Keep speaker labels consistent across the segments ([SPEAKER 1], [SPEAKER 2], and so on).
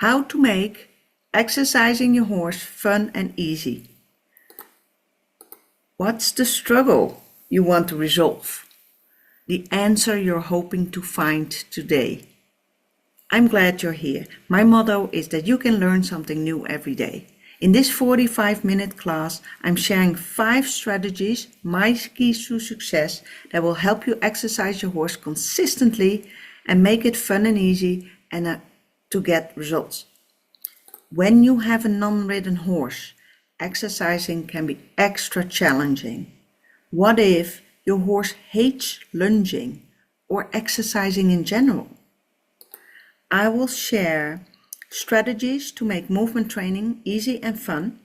[SPEAKER 1] How to make exercising your horse fun and easy. What's the struggle you want to resolve? The answer you're hoping to find today. I'm glad you're here. My motto is that you can learn something new every day. In this 45-minute class, I'm sharing 5 strategies, my keys to success, that will help you exercise your horse consistently and make it fun and easy and to get results. When you have a non-ridden horse, exercising can be extra challenging. What if your horse hates lunging or exercising in general? I will share strategies to make movement training easy and fun.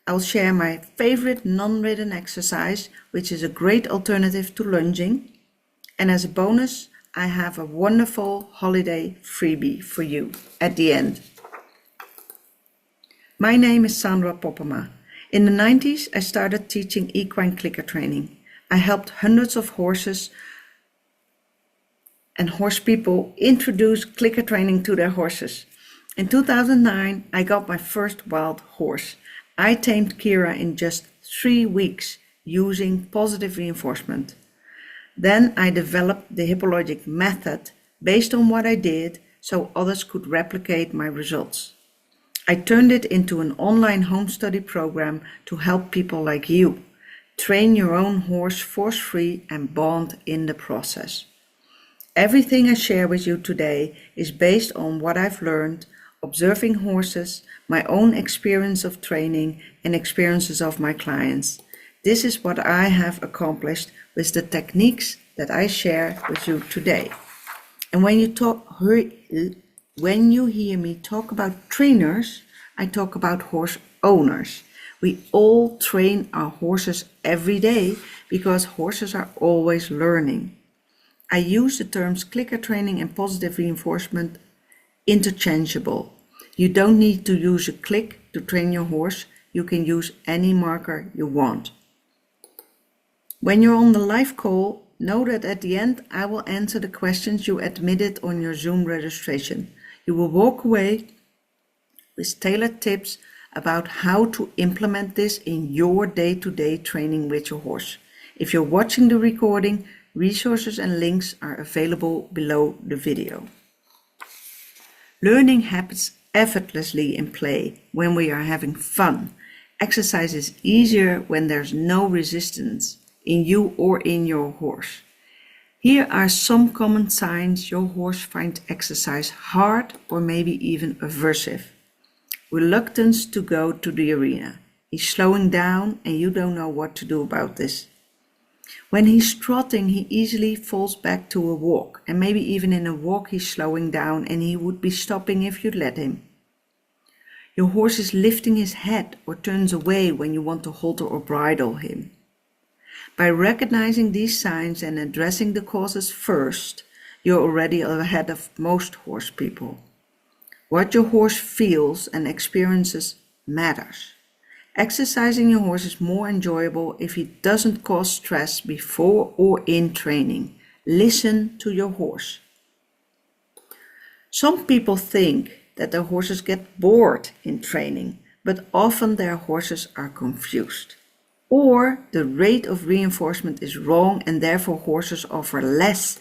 [SPEAKER 1] I'll share my favorite non-ridden exercise, which is a great alternative to lunging. And as a bonus, I have a wonderful holiday freebie for you at the end. My name is Sandra Poppema. In the 90s, I started teaching equine clicker training. I helped hundreds of horses and horse people introduce clicker training to their horses. In 2009, I got my first wild horse. I tamed Kira in just 3 weeks using positive reinforcement. Then I developed the HippoLogic method based on what I did so others could replicate my results. I turned it into an online home study program to help people like you train your own horse force-free and bond in the process. Everything I share with you today is based on what I've learned observing horses, my own experience of training, and experiences of my clients. This is what I have accomplished with the techniques that I share with you today. And when you hear me talk about trainers, I talk about horse owners. We all train our horses every day because horses are always learning. I use the terms clicker training and positive reinforcement interchangeable. You don't need to use a click to train your horse. You can use any marker you want. When you're on the live call, know that at the end I will answer the questions you admitted on your Zoom registration. You will walk away with tailored tips about how to implement this in your day-to-day training with your horse. If you're watching the recording, resources and links are available below the video. Learning happens effortlessly in play when we are having fun. Exercise is easier when there's no resistance in you or in your horse. Here are some common signs your horse finds exercise hard or maybe even aversive. Reluctance to go to the arena. He's slowing down and you don't know what to do about this. When he's trotting, he easily falls back to a walk, and maybe even in a walk he's slowing down and he would be stopping if you'd let him. Your horse is lifting his head or turns away when you want to halter or bridle him. By recognizing these signs and addressing the causes first, you're already ahead of most horse people. What your horse feels and experiences matters. Exercising your horse is more enjoyable if he doesn't cause stress before or in training. Listen to your horse. Some people think that their horses get bored in training, but often their horses are confused. Or the rate of reinforcement is wrong and therefore horses offer less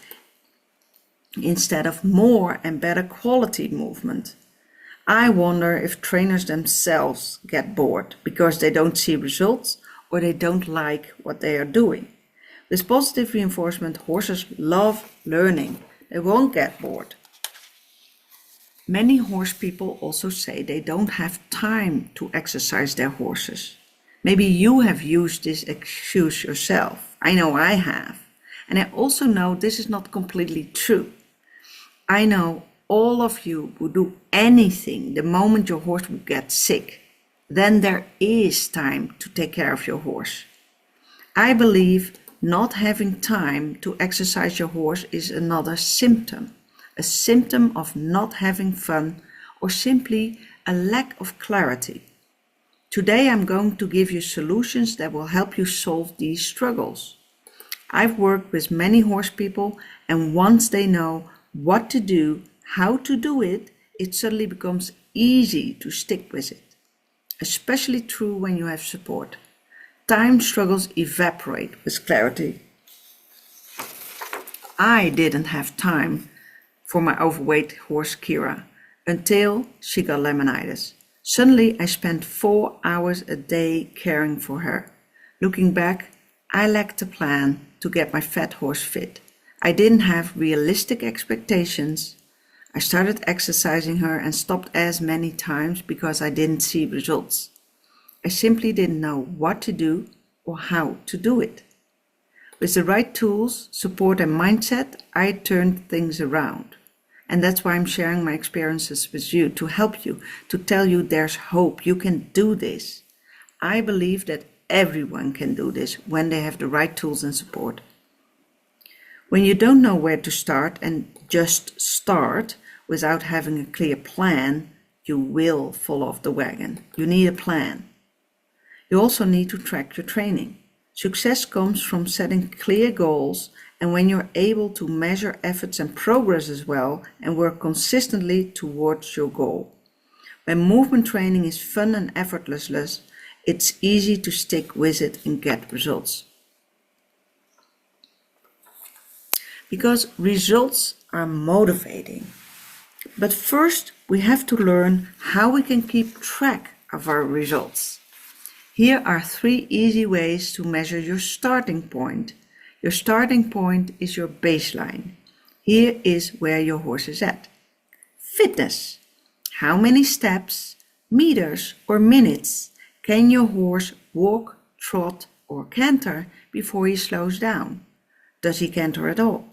[SPEAKER 1] instead of more and better quality movement. I wonder if trainers themselves get bored because they don't see results or they don't like what they are doing. With positive reinforcement, horses love learning. They won't get bored. Many horse people also say they don't have time to exercise their horses. Maybe you have used this excuse yourself. I know I have. And I also know this is not completely true. I know all of you would do anything the moment your horse would get sick. Then there is time to take care of your horse. I believe not having time to exercise your horse is another symptom. A symptom of not having fun or simply a lack of clarity. Today I'm going to give you solutions that will help you solve these struggles. I've worked with many horse people, and once they know what to do, how to do it, it suddenly becomes easy to stick with it. Especially true when you have support. Time struggles evaporate with clarity. I didn't have time for my overweight horse Kira until she got laminitis. Suddenly I spent 4 hours a day caring for her. Looking back, I lacked a plan to get my fat horse fit. I didn't have realistic expectations. I started exercising her and stopped as many times because I didn't see results. I simply didn't know what to do or how to do it. With the right tools, support and mindset, I turned things around. And that's why I'm sharing my experiences with you, to help you, to tell you there's hope, you can do this. I believe that everyone can do this when they have the right tools and support. When you don't know where to start and just start without having a clear plan, you will fall off the wagon. You need a plan. You also need to track your training. Success comes from setting clear goals, and when you're able to measure efforts and progress as well and work consistently towards your goal. When movement training is fun and effortless, it's easy to stick with it and get results. Because results are motivating. But first, we have to learn how we can keep track of our results. Here are 3 easy ways to measure your starting point. Your starting point is your baseline. Here is where your horse is at. Fitness. How many steps, meters or minutes can your horse walk, trot or canter before he slows down? Does he canter at all?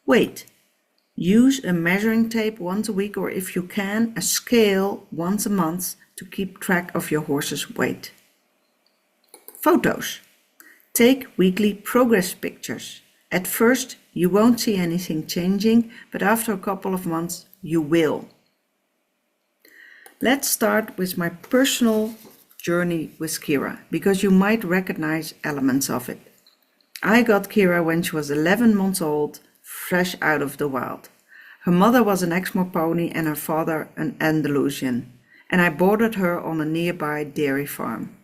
[SPEAKER 1] Weight. Use a measuring tape once a week, or if you can, a scale once a month to keep track of your horse's weight. Photos. Take weekly progress pictures. At first, you won't see anything changing, but after a couple of months, you will. Let's start with my personal journey with Kira, because you might recognize elements of it. I got Kira when she was 11 months old, fresh out of the wild. Her mother was an Exmoor pony and her father an Andalusian, and I boarded her on a nearby dairy farm.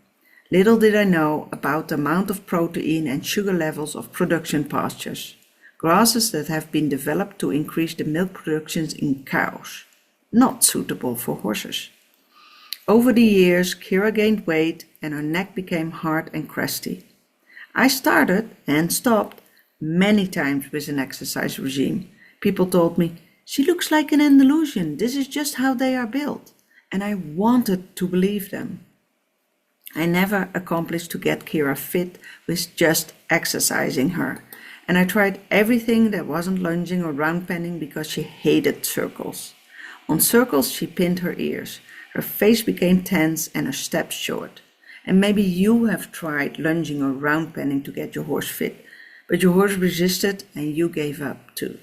[SPEAKER 1] Little did I know about the amount of protein and sugar levels of production pastures, grasses that have been developed to increase the milk productions in cows, not suitable for horses. Over the years, Kira gained weight and her neck became hard and crusty. I started and stopped many times with an exercise regime. People told me, "She looks like an Andalusian, this is just how they are built." And I wanted to believe them. I never accomplished to get Kira fit with just exercising her. And I tried everything that wasn't lunging or round penning because she hated circles. On circles, she pinned her ears. Her face became tense and her steps short. And maybe you have tried lunging or round penning to get your horse fit, but your horse resisted and you gave up too.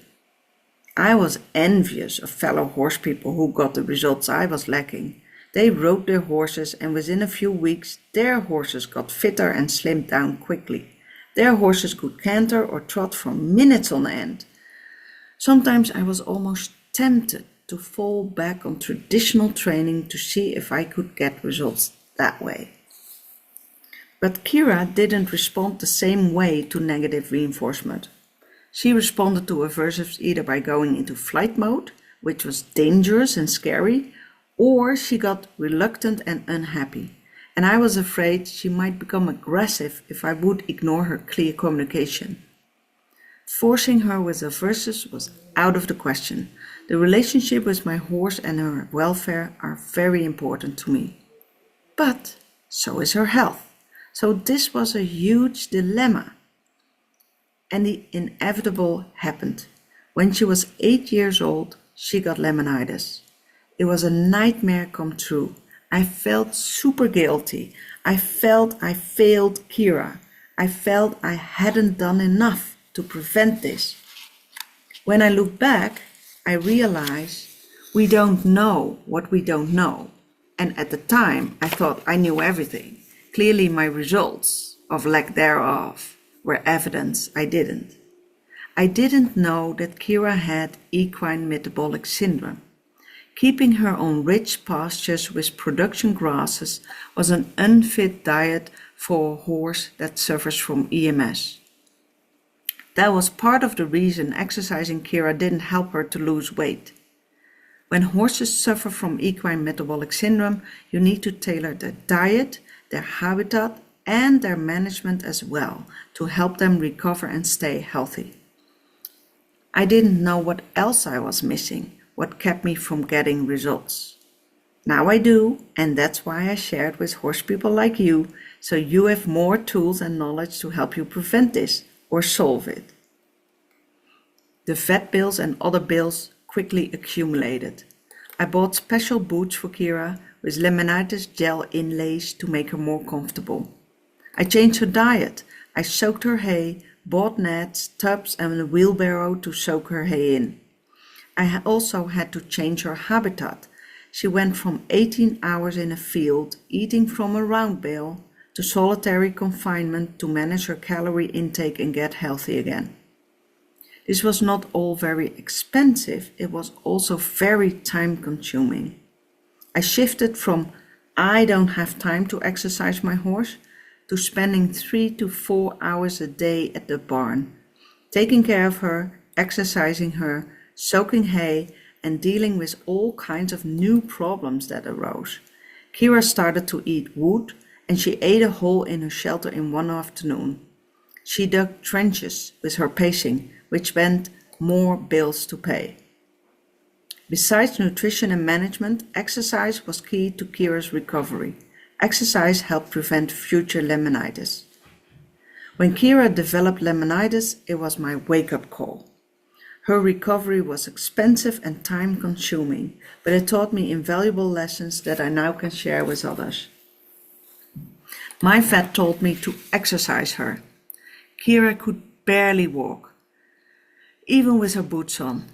[SPEAKER 1] I was envious of fellow horse people who got the results I was lacking. They rode their horses and within a few weeks their horses got fitter and slimmed down quickly. Their horses could canter or trot for minutes on end. Sometimes I was almost tempted to fall back on traditional training to see if I could get results that way. But Kira didn't respond the same way to negative reinforcement. She responded to aversives either by going into flight mode, which was dangerous and scary, or she got reluctant and unhappy. And I was afraid she might become aggressive if I would ignore her clear communication. Forcing her with aversives was out of the question. The relationship with my horse and her welfare are very important to me. But so is her health. So this was a huge dilemma. And the inevitable happened. When she was 8 years old, she got laminitis. It was a nightmare come true. I felt super guilty. I felt I failed Kira. I felt I hadn't done enough to prevent this. When I look back, I realize we don't know what we don't know. And at the time, I thought I knew everything. Clearly, my results, of lack thereof, were evidence I didn't. I didn't know that Kira had equine metabolic syndrome. Keeping her on rich pastures with production grasses was an unfit diet for a horse that suffers from EMS. That was part of the reason exercising Kira didn't help her to lose weight. When horses suffer from equine metabolic syndrome, you need to tailor their diet, their habitat, and their management as well to help them recover and stay healthy. I didn't know what else I was missing, what kept me from getting results. Now I do, and that's why I share it with horse people like you, so you have more tools and knowledge to help you prevent this or solve it. The vet bills and other bills quickly accumulated. I bought special boots for Kira with laminitis gel inlays to make her more comfortable. I changed her diet. I soaked her hay, bought nets, tubs and a wheelbarrow to soak her hay in. I also had to change her habitat. She went from 18 hours in a field, eating from a round bale, to solitary confinement to manage her calorie intake and get healthy again. This was not all very expensive, it was also very time-consuming. I shifted from I don't have time to exercise my horse to spending 3 to 4 hours a day at the barn, taking care of her, exercising her, soaking hay, and dealing with all kinds of new problems that arose. Kira started to eat wood, and she ate a hole in her shelter in one afternoon. She dug trenches with her pacing, which meant more bills to pay. Besides nutrition and management, exercise was key to Kira's recovery. Exercise helped prevent future laminitis. When Kira developed laminitis, it was my wake-up call. Her recovery was expensive and time-consuming, but it taught me invaluable lessons that I now can share with others. My vet told me to exercise her. Kira could barely walk, even with her boots on.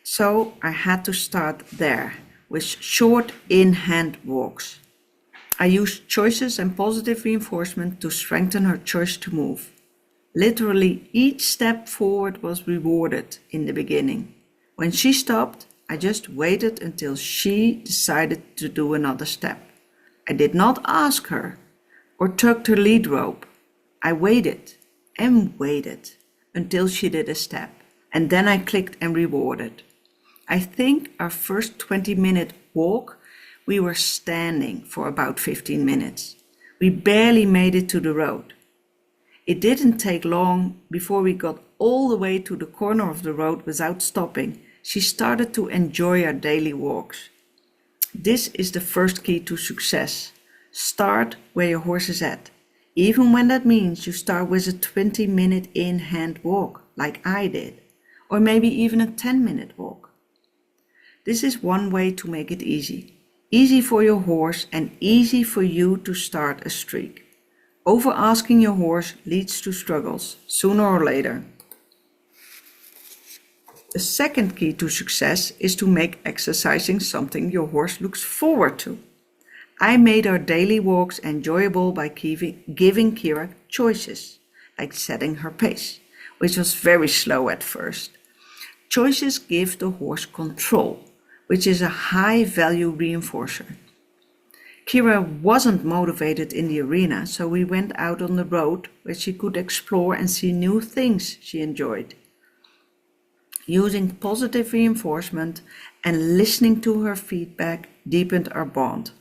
[SPEAKER 1] So I had to start there, with short in-hand walks. I used choices and positive reinforcement to strengthen her choice to move. Literally each step forward was rewarded in the beginning. When she stopped, I just waited until she decided to do another step. I did not ask her or tugged her lead rope. I waited and waited until she did a step, and then I clicked and rewarded. I think our first 20-minute walk, we were standing for about 15 minutes. We barely made it to the road. It didn't take long before we got all the way to the corner of the road without stopping. She started to enjoy our daily walks. This is the first key to success. Start where your horse is at, even when that means you start with a 20-minute in-hand walk, like I did, or maybe even a 10-minute walk. This is one way to make it easy. Easy for your horse and easy for you to start a streak. Over-asking your horse leads to struggles, sooner or later. The second key to success is to make exercising something your horse looks forward to. I made our daily walks enjoyable by giving Kira choices, like setting her pace, which was very slow at first. Choices give the horse control, which is a high-value reinforcer. Kira wasn't motivated in the arena, so we went out on the road where she could explore and see new things she enjoyed. Using positive reinforcement and listening to her feedback deepened our bond.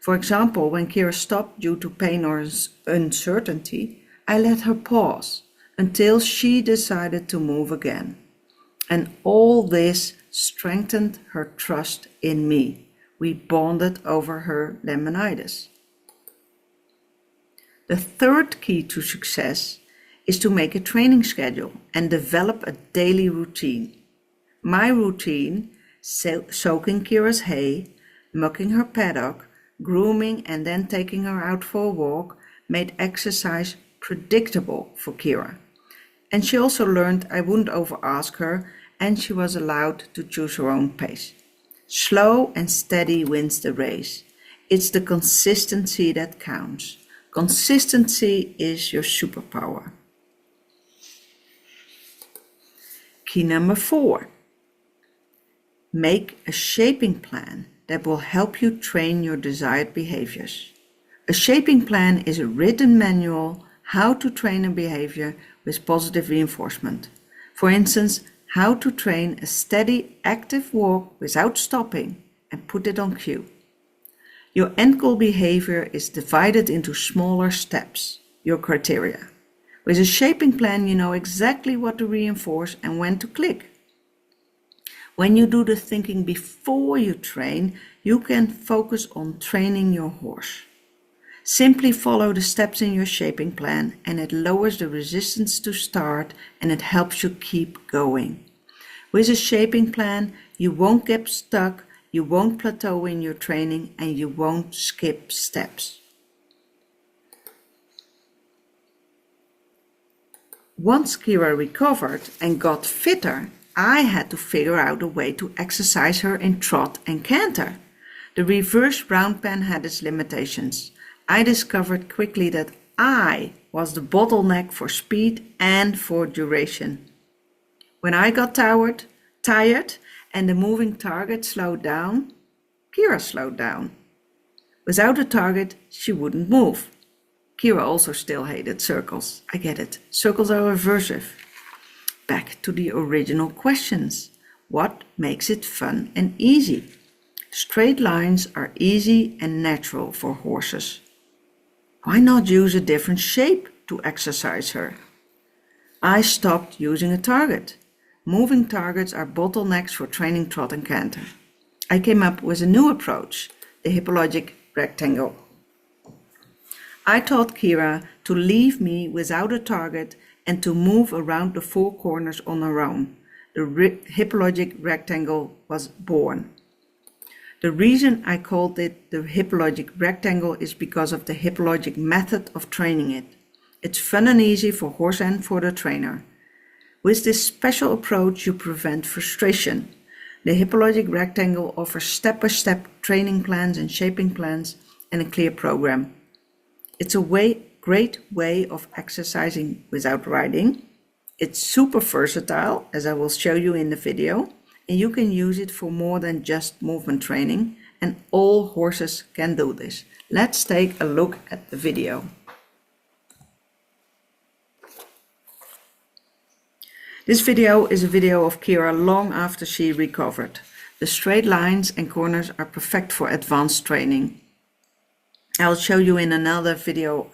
[SPEAKER 1] For example, when Kira stopped due to pain or uncertainty, I let her pause until she decided to move again. And all this strengthened her trust in me. We bonded over her laminitis. The third key to success is to make a training schedule and develop a daily routine. My routine, soaking Kira's hay, mucking her paddock, grooming and then taking her out for a walk, made exercise predictable for Kira. And she also learned I wouldn't over-ask her, and she was allowed to choose her own pace. Slow and steady wins the race. It's the consistency that counts. Consistency is your superpower. Key number 4. make a shaping plan that will help you train your desired behaviors. A shaping plan is a written manual how to train a behavior with positive reinforcement. For instance, how to train a steady, active walk without stopping and put it on cue. Your end goal behavior is divided into smaller steps, your criteria. With a shaping plan, you know exactly what to reinforce and when to click. When you do the thinking before you train, you can focus on training your horse. Simply follow the steps in your shaping plan and it lowers the resistance to start and it helps you keep going. With a shaping plan, you won't get stuck, you won't plateau in your training, and you won't skip steps. Once Kira recovered and got fitter, I had to figure out a way to exercise her in trot and canter. The reverse round pen had its limitations. I discovered quickly that I was the bottleneck for speed and for duration. When I got tired and the moving target slowed down, Kira slowed down. Without a target, she wouldn't move. Kira also still hated circles. I get it. Circles are aversive. Back to the original questions. What makes it fun and easy? Straight lines are easy and natural for horses. Why not use a different shape to exercise her? I stopped using a target. Moving targets are bottlenecks for training trot and canter. I came up with a new approach, the HippoLogic rectangle. I taught Kira to leave me without a target and to move around the four corners on her own. The HippoLogic rectangle was born. The reason I called it the HippoLogic rectangle is because of the HippoLogic method of training it. It's fun and easy for horse and for the trainer. With this special approach, you prevent frustration. The HippoLogic rectangle offers step-by-step training plans and shaping plans and a clear program. It's a great way of exercising without riding. It's super versatile, as I will show you in the video, and you can use it for more than just movement training, and all horses can do this. Let's take a look at the video. This video is a video of Kira long after she recovered. The straight lines and corners are perfect for advanced training. I'll show you in another video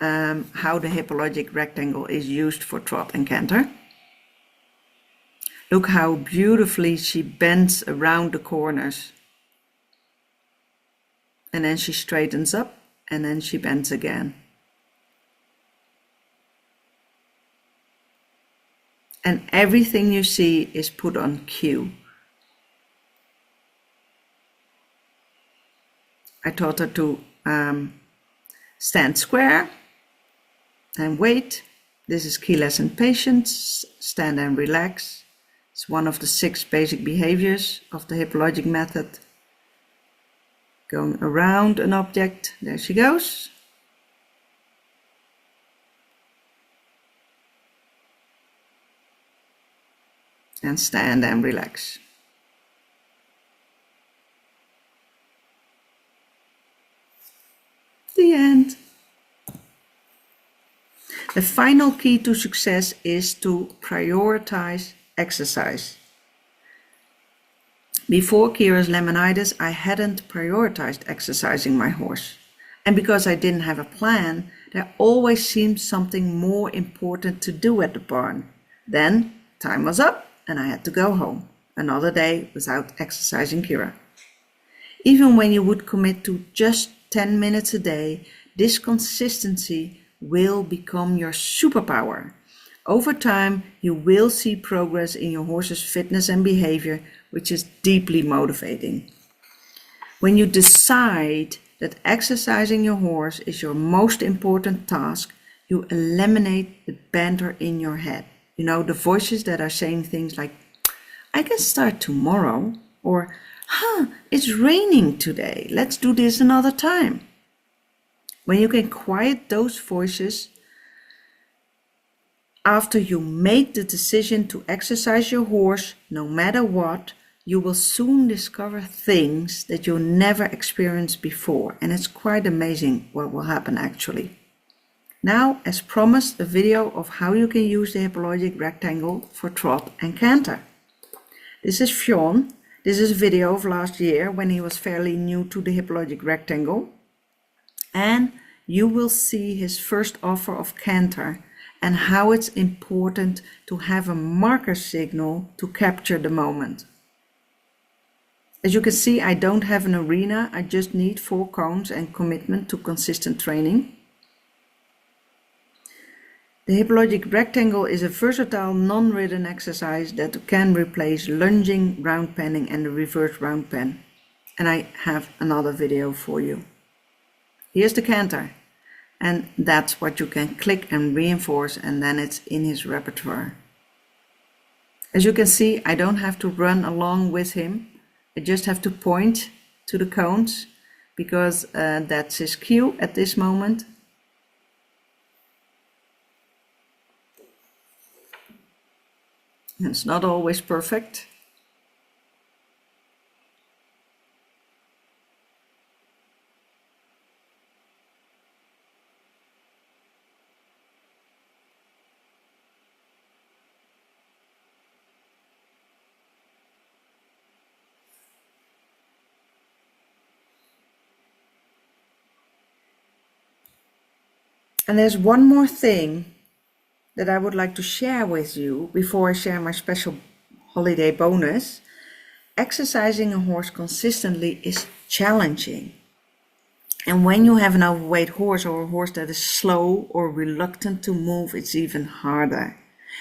[SPEAKER 1] how the HippoLogic rectangle is used for trot and canter. Look how beautifully she bends around the corners. And then she straightens up and then she bends again. And everything you see is put on cue. I taught her to stand square and wait. This is key lesson patience, stand and relax. It's one of the 6 basic behaviors of the HippoLogic method. Going around an object, there she goes. And stand and relax. The end. The final key to success is to prioritize exercise. Before Kira's laminitis, I hadn't prioritized exercising my horse. And because I didn't have a plan, there always seemed something more important to do at the barn. Then time was up and I had to go home. Another day without exercising Kira. Even when you would commit to just 10 minutes a day, this consistency will become your superpower. Over time, you will see progress in your horse's fitness and behavior, which is deeply motivating. When you decide that exercising your horse is your most important task, you eliminate the banter in your head. You know, the voices that are saying things like, I can start tomorrow, or, it's raining today, let's do this another time. When you can quiet those voices, after you make the decision to exercise your horse, no matter what, you will soon discover things that you never experienced before, and it's quite amazing what will happen actually. Now, as promised, a video of how you can use the HippoLogic rectangle for trot and canter. This is Fionn. This is a video of last year when he was fairly new to the HippoLogic rectangle. And you will see his first offer of canter and how it's important to have a marker signal to capture the moment. As you can see, I don't have an arena, I just need 4 cones and commitment to consistent training. The HippoLogic rectangle is a versatile non-ridden exercise that can replace lunging, round penning and the reverse round pen. And I have another video for you. Here's the canter. And that's what you can click and reinforce, and then it's in his repertoire. As you can see, I don't have to run along with him. I just have to point to the cones because that's his cue at this moment. And it's not always perfect. And there's one more thing that I would like to share with you before I share my special holiday bonus. Exercising a horse consistently is challenging. And when you have an overweight horse or a horse that is slow or reluctant to move, it's even harder.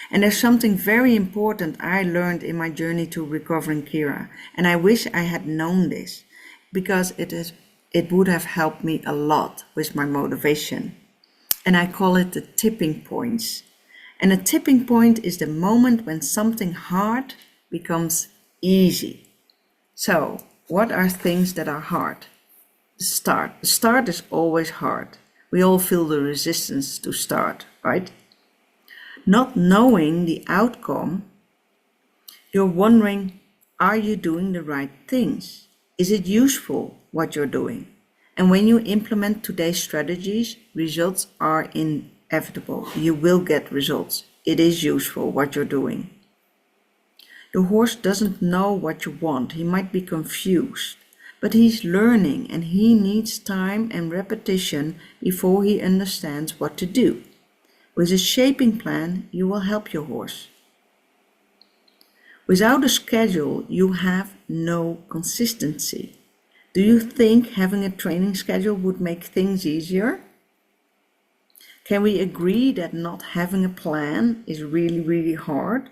[SPEAKER 1] And there's something very important I learned in my journey to recovering Kira. And I wish I had known this because it would have helped me a lot with my motivation. And I call it the tipping points. And a tipping point is the moment when something hard becomes easy. So, what are things that are hard? The start. The start is always hard. We all feel the resistance to start, right? Not knowing the outcome, you're wondering, are you doing the right things? Is it useful what you're doing? And when you implement today's strategies, results are inevitable. You will get results. It is useful what you're doing. Your horse doesn't know what you want. He might be confused, but he's learning and he needs time and repetition before he understands what to do. With a shaping plan, you will help your horse. Without a schedule, you have no consistency. Do you think having a training schedule would make things easier? Can we agree that not having a plan is really hard?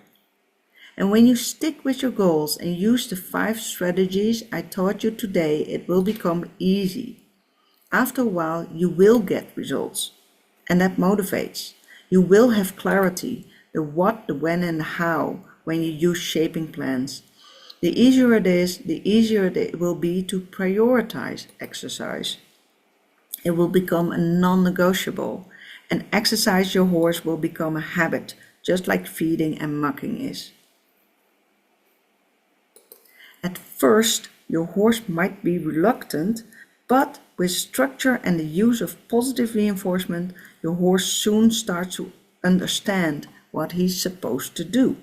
[SPEAKER 1] And when you stick with your goals and use the 5 strategies I taught you today, it will become easy. After a while, you will get results, and that motivates. You will have clarity, the what, the when and the how when you use shaping plans. The easier it is, the easier it will be to prioritize exercise. It will become a non-negotiable, and exercise your horse will become a habit, just like feeding and mucking is. At first, your horse might be reluctant, but with structure and the use of positive reinforcement, your horse soon starts to understand what he's supposed to do.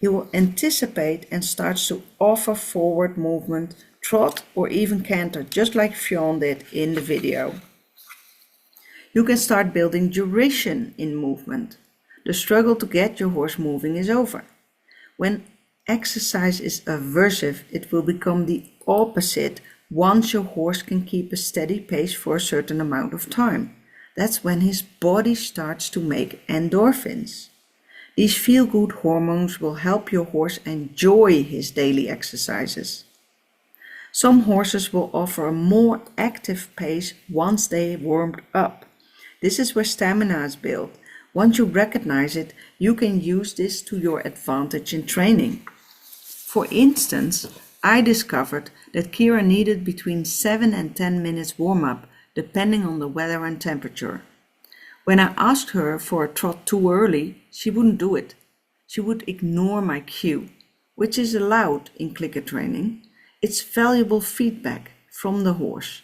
[SPEAKER 1] He will anticipate and starts to offer forward movement, trot or even canter, just like Fionn did in the video. You can start building duration in movement. The struggle to get your horse moving is over. When exercise is aversive, it will become the opposite once your horse can keep a steady pace for a certain amount of time. That's when his body starts to make endorphins. These feel-good hormones will help your horse enjoy his daily exercises. Some horses will offer a more active pace once they warmed up. This is where stamina is built. Once you recognize it, you can use this to your advantage in training. For instance, I discovered that Kira needed between 7 and 10 minutes warm-up, depending on the weather and temperature. When I asked her for a trot too early, she wouldn't do it. She would ignore my cue. which is allowed in clicker training. It's valuable feedback from the horse.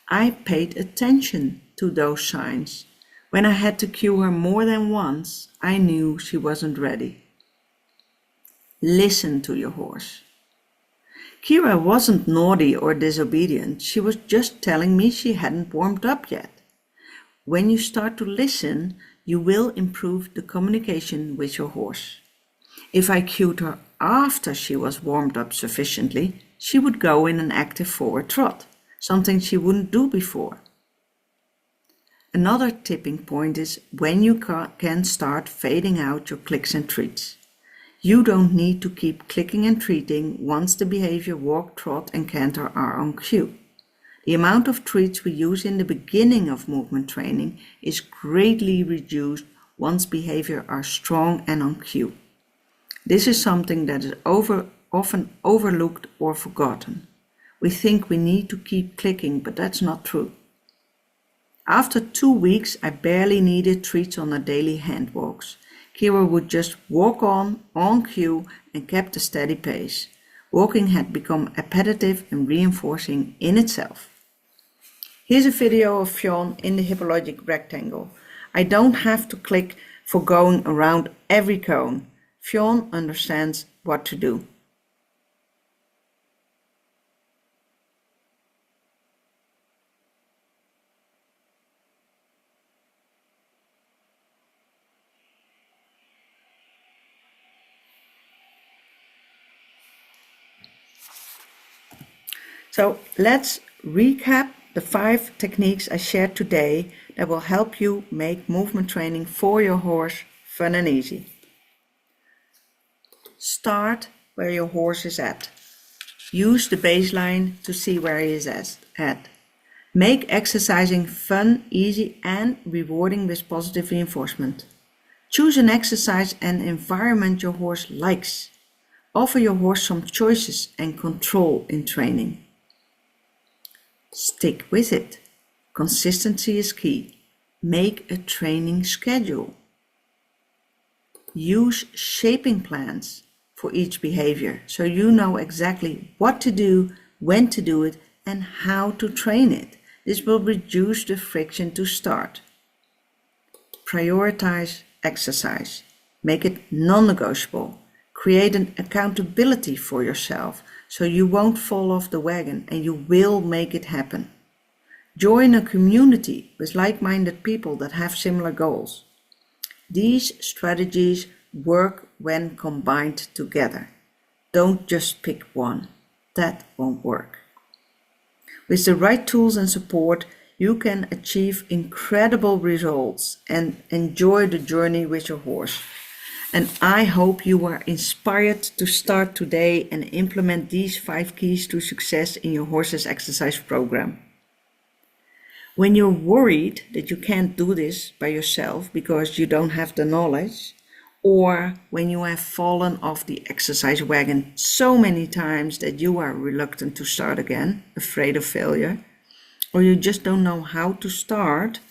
[SPEAKER 1] I paid attention to those signs. When I had to cue her more than once, I knew she wasn't ready. Listen to your horse. Kira wasn't naughty or disobedient. She was just telling me she hadn't warmed up yet. When you start to listen, you will improve the communication with your horse. If I cued her after she was warmed up sufficiently, she would go in an active forward trot, something she wouldn't do before. Another tipping point is when you can start fading out your clicks and treats. You don't need to keep clicking and treating once the behavior walk, trot and canter are on cue. The amount of treats we use in the beginning of movement training is greatly reduced once behavior are strong and on cue. This is something that is often overlooked or forgotten. We think we need to keep clicking, but that's not true. After 2 weeks, I barely needed treats on her daily hand walks. Kira would just walk on cue, and kept a steady pace. Walking had become appetitive and reinforcing in itself. Here's a video of Fionn in the HippoLogic rectangle. I don't have to click for going around every cone. Fionn understands what to do. So let's recap the 5 techniques I shared today that will help you make movement training for your horse fun and easy. Start where your horse is at. Use the baseline to see where he is at. Make exercising fun, easy and rewarding with positive reinforcement. Choose an exercise and environment your horse likes. Offer your horse some choices and control in training. Stick with it. Consistency is key. Make a training schedule. Use shaping plans for each behavior so you know exactly what to do, when to do it, and how to train it. This will reduce the friction to start. Prioritize exercise. Make it non-negotiable. Create an accountability for yourself so you won't fall off the wagon and you will make it happen. Join a community with like-minded people that have similar goals. These strategies work when combined together. Don't just pick one. That won't work. With the right tools and support, you can achieve incredible results and enjoy the journey with your horse. And I hope you are inspired to start today and implement these 5 keys to success in your horse's exercise program. When you're worried that you can't do this by yourself because you don't have the knowledge, or when you have fallen off the exercise wagon so many times that you are reluctant to start again, afraid of failure, or you just don't know how to start,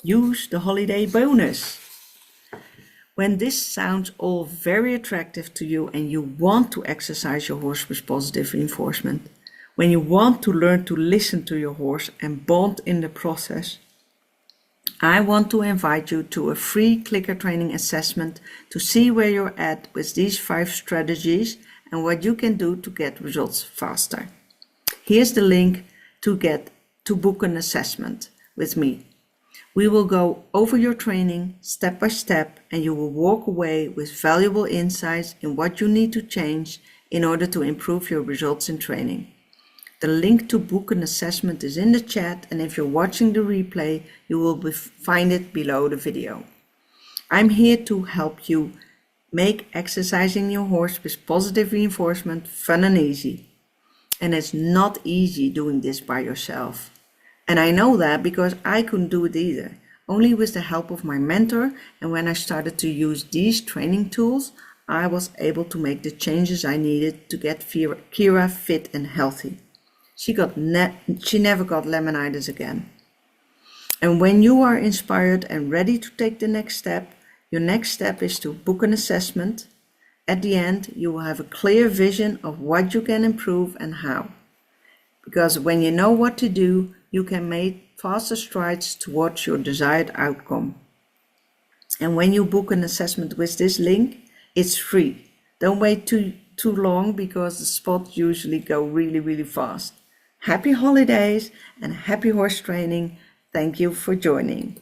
[SPEAKER 1] use the holiday bonus. When this sounds all very attractive to you and you want to exercise your horse with positive reinforcement, when you want to learn to listen to your horse and bond in the process, I want to invite you to a free clicker training assessment to see where you're at with these 5 strategies and what you can do to get results faster. Here's the link to book an assessment with me. We will go over your training step by step and you will walk away with valuable insights in what you need to change in order to improve your results in training. The link to book an assessment is in the chat, and if you're watching the replay, you will find it below the video. I'm here to help you make exercising your horse with positive reinforcement fun and easy. And it's not easy doing this by yourself. And I know that because I couldn't do it either, only with the help of my mentor. And when I started to use these training tools, I was able to make the changes I needed to get Kira fit and healthy. She never got laminitis again. And when you are inspired and ready to take the next step, your next step is to book an assessment. At the end, you will have a clear vision of what you can improve and how. Because when you know what to do, you can make faster strides towards your desired outcome. And when you book an assessment with this link, it's free. Don't wait too long because the spots usually go really fast. Happy holidays and happy horse training. Thank you for joining.